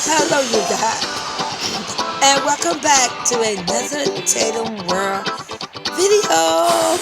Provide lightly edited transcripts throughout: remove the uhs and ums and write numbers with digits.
Hello, you guys, and welcome back to another Tatum World video.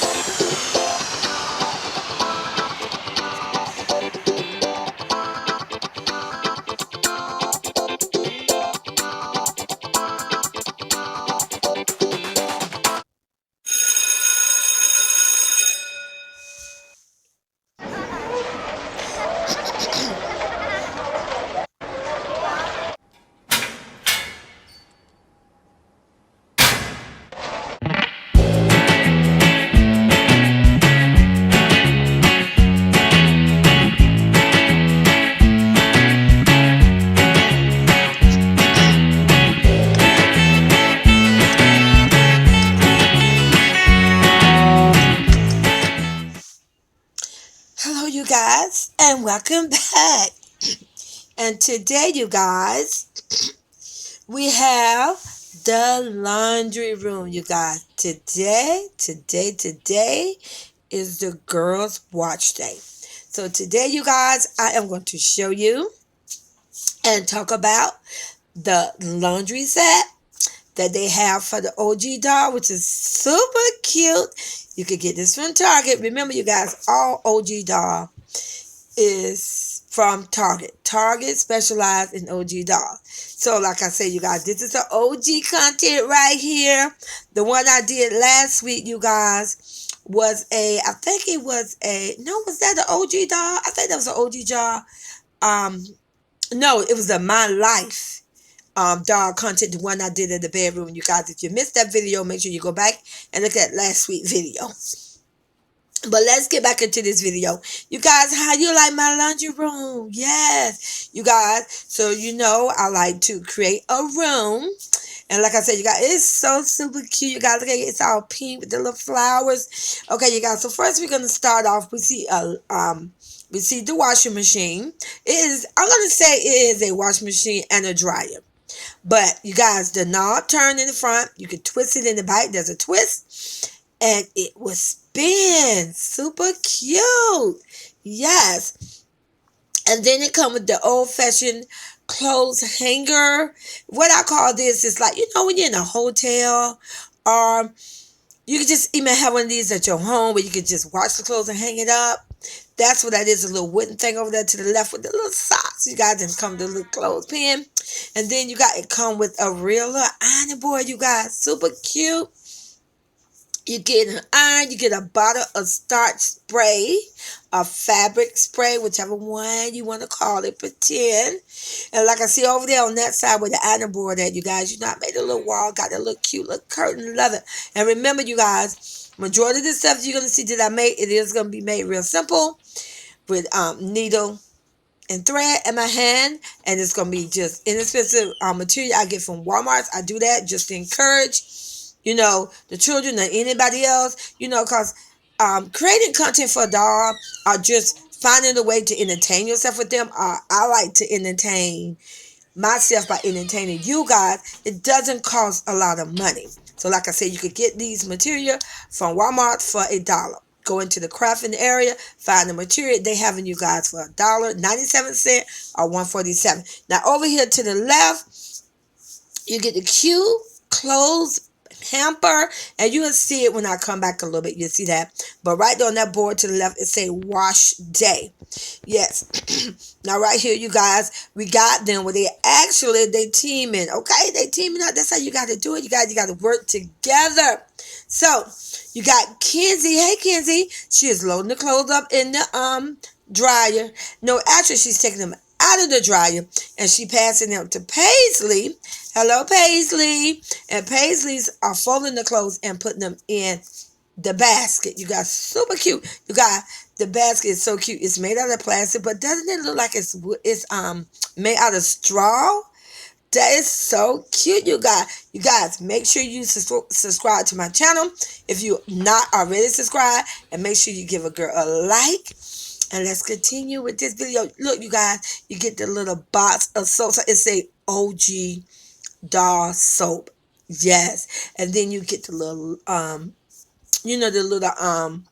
Hello, you guys, and welcome back. And today, you guys, we have the laundry room, you guys. Today is the girls' watch day. So today, you guys, I am going to show you and talk about the laundry set that they have for the OG doll, which is super cute. You could get this from Target. Remember, you guys, all OG doll is from Target. Target specialized in OG doll. So, like I said, you guys, this is the OG content right here. The one I did last week, you guys, was I think it was was that the OG doll? I think that was an OG doll. Um, no, it was a My Life dog content, the one I did in the bedroom. You guys, if you missed that video, make sure you go back and look at last week's video. But let's get back into this video. You guys, how you like my laundry room? Yes, you guys. So I like to create a room. And like I said, you guys, it's so super cute. You guys, look at it. It's all pink with the little flowers. Okay, you guys. So first we're gonna start off. We see the washing machine. I'm gonna say it is a washing machine and a dryer. But you guys, the knob turn in the front. You can twist it in the back. There's a twist. And it will spin. Super cute. Yes. And then it comes with the old-fashioned clothes hanger. What I call this is like, when you're in a hotel, or you can just even have one of these at your home where you can just wash the clothes and hang it up. That's what that is, a little wooden thing over there to the left with the little socks. You guys, and come with the little clothespin. And then you got it come with a real little ironing board, you guys. Super cute. You get an iron, you get a bottle of starch spray, a fabric spray, whichever one you want to call it, pretend. And like I see over there on that side where the iron board at, you guys, I made a little wall, got a little cute little curtain, love it. And remember, you guys, majority of the stuff you're going to see that I made, it is going to be made real simple with needle and thread in my hand, and it's going to be just inexpensive material I get from Walmart. I do that just to encourage the children or anybody else, because creating content for a dog or just finding a way to entertain yourself with them. I like to entertain myself by entertaining you guys. It doesn't cost a lot of money. So like I said, you could get these material from Walmart for $1. Go into the crafting area, find the material they having you guys for $1.97 or $1.47. Now over here to the left, you get the cute clothes hamper, and you will see it when I come back a little bit. You'll see that. But right there on that board to the left, it say wash day. Yes. Now right here, you guys, we got them where they teaming. Okay, they teaming up. That's how you got to do it. You guys, you got to work together. So you got Kenzie. Hey Kenzie, she is loading the clothes up in the dryer. No, actually she's taking them out of the dryer and she passing them to Paisley. Hello, Paisley. And Paisleys are folding the clothes and putting them in the basket. You guys, super cute. You got the basket is so cute. It's made out of plastic, but doesn't it look like it's made out of straw? That is so cute, you guys. You guys, make sure you subscribe to my channel if you're not already subscribed, and make sure you give a girl a like. And let's continue with this video. Look, you guys, you get the little box of soap. It's a OG doll soap. Yes. And then you get the little the little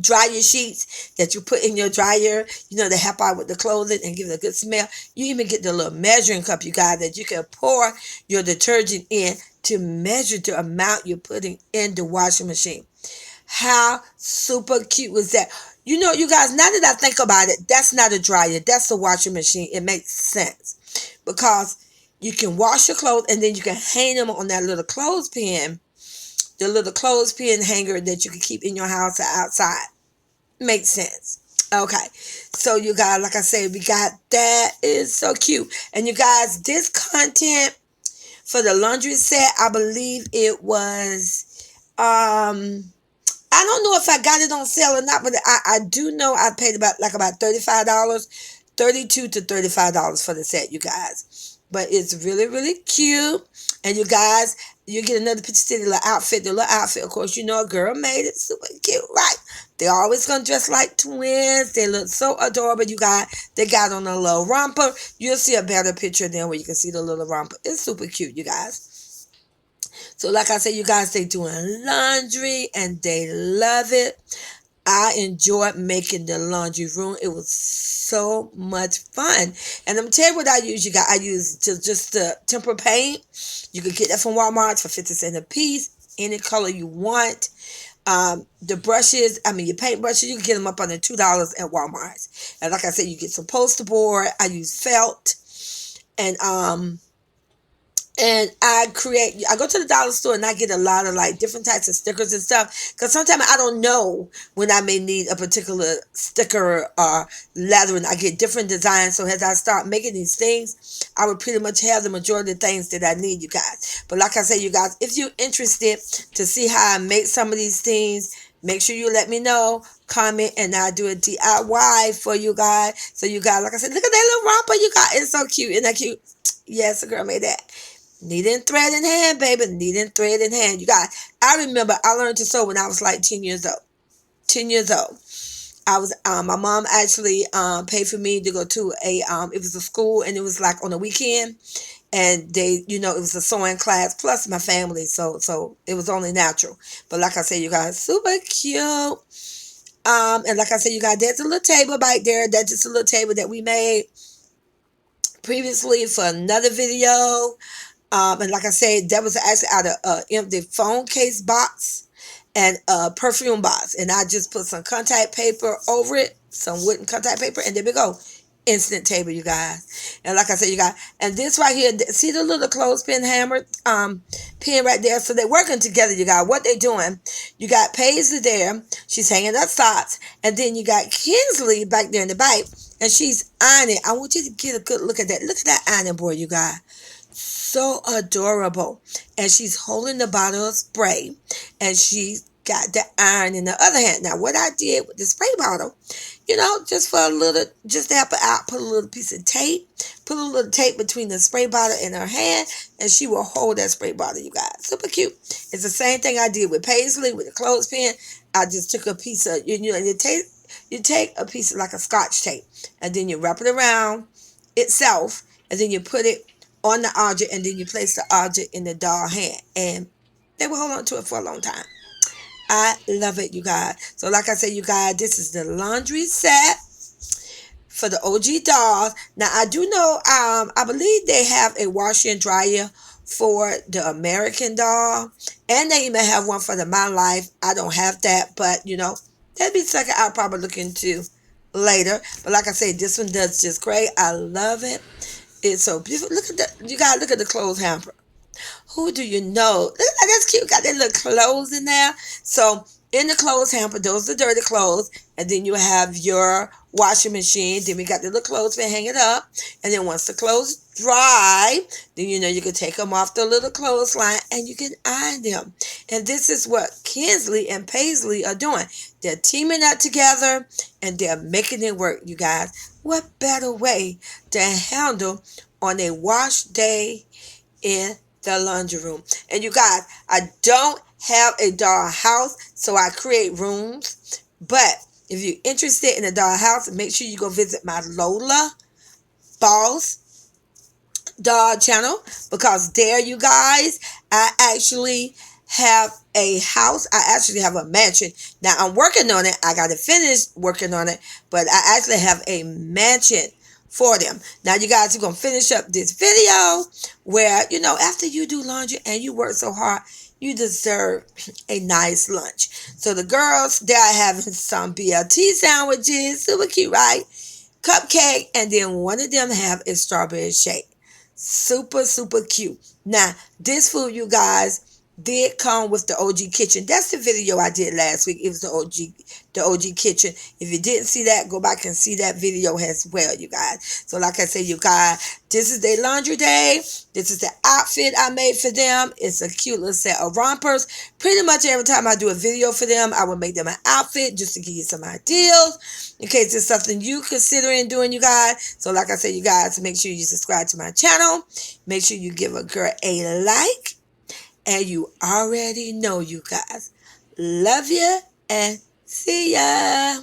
dryer sheets that you put in your dryer, to help out with the clothing and give it a good smell. You even get the little measuring cup, you guys, that you can pour your detergent in to measure the amount you're putting in the washing machine. How super cute was that? You guys, now that I think about it, that's not a dryer. That's a washing machine. It makes sense because you can wash your clothes and then you can hang them on that little clothespin, the little clothespin hanger that you can keep in your house or outside. Makes sense. Okay. So you guys, like I said, we got that. Is so cute. And you guys, this content for the laundry set, I believe it was I don't know if I got it on sale or not, but I do know I paid about $35, $32 to $35 for the set, you guys. But it's really, really cute. And you guys, you get another picture of the little outfit. Of course, a girl made it super cute, right? They're always gonna dress like twins. They look so adorable, you guys. They got on a little romper. You'll see a better picture then where you can see the little romper. It's super cute, you guys. So like I said, you guys, they doing laundry and they love it. I enjoyed making the laundry room. It was so much fun. And I'm telling you what I use, you guys. I use just the temper paint. You can get that from Walmart for 50 cents a piece. Any color you want. The brushes, your paint brushes, you can get them up under $2 at Walmart. And like I said, you get some poster board. I use felt. And I go to the dollar store and I get a lot of different types of stickers and stuff. Because sometimes I don't know when I may need a particular sticker or lettering. I get different designs. So as I start making these things, I would pretty much have the majority of the things that I need, you guys. But like I said, you guys, if you're interested to see how I make some of these things, make sure you let me know, comment, and I'll do a DIY for you guys. So you guys, like I said, look at that little romper, you guys. It's so cute. Isn't that cute? Yes, a girl made that. Needing thread in hand, baby. Needing thread in hand. You guys, I remember I learned to sew when I was 10 years old. 10 years old. I was my mom actually paid for me to go to it was a school, and it was on the weekend, and they it was a sewing class plus my family, so it was only natural. But like I said, you guys, super cute. And like I said, you guys, there's a little table back there. That's just a little table that we made previously for another video. And like I said, that was actually out of empty phone case box and a perfume box. And I just put some contact paper over it, some wooden contact paper, and there we go. Instant table, you guys. And like I said, you guys, and this right here, see the little clothespin hammer pin right there? So they're working together, you guys. What they doing, you got Paisley there. She's hanging up socks. And then you got Kinsley back there in the back, and she's ironing. I want you to get a good look at that. Look at that ironing board, you guys. So adorable. And she's holding the bottle of spray, and she's got the iron in the other hand. Now what I did with the spray bottle, just for just to help her out, put a little piece of tape, put a little tape between the spray bottle and her hand, and she will hold that spray bottle, you guys. Super cute. It's the same thing I did with Paisley with the clothespin. I just took a piece of, you take a piece of a Scotch tape, and then you wrap it around itself, and then you put it on the object, and then you place the object in the doll hand, and they will hold on to it for a long time. I love it, you guys. So like I said, you guys, this is the laundry set for the OG dolls. Now I do know, I believe they have a washer and dryer for the American doll, and they even have one for the My Life. I don't have that, but that'd be something I'll probably look into later. But like I said, this one does just great. I love it. It's so beautiful. Look at that. You gotta look at the clothes hamper. Who do you know? Look at that. That's cute. Got that little clothes in there. So in the clothes hamper, those are dirty clothes. And then you have your washing machine. Then we got the little clothes and hang it up. And then once the clothes dry, then you can take them off the little clothesline and you can iron them. And this is what Kinsley and Paisley are doing. They're teaming up together and they're making it work, you guys. What better way to handle on a wash day in the laundry room? And you guys, I don't have a doll house, so I create rooms. But if you're interested in a doll house, make sure you go visit my Lola Boss Doll channel, because there, you guys, I actually have a house. I actually have a mansion. Now I'm working on it. I got to finish working on it, but I actually have a mansion for them. Now you guys are going to finish up this video where, after you do laundry and you work so hard, you deserve a nice lunch. So the girls, they are having some BLT sandwiches. Super cute, right? Cupcake, and then one of them have a strawberry shake. Super, super cute. Now, this food, you guys, did come with the OG kitchen. That's the video I did last week. It was the OG kitchen. If you didn't see that, go back and see that video as well, you guys. So like I said, you guys, this is their laundry day. This is the outfit I made for them. It's a cute little set of rompers. Pretty much every time I do a video for them, I will make them an outfit just to give you some ideas in case it's something you considering doing, you guys. So like I said, you guys, make sure you subscribe to my channel. Make sure you give a girl a like. And you already know, you guys. Love you and see ya.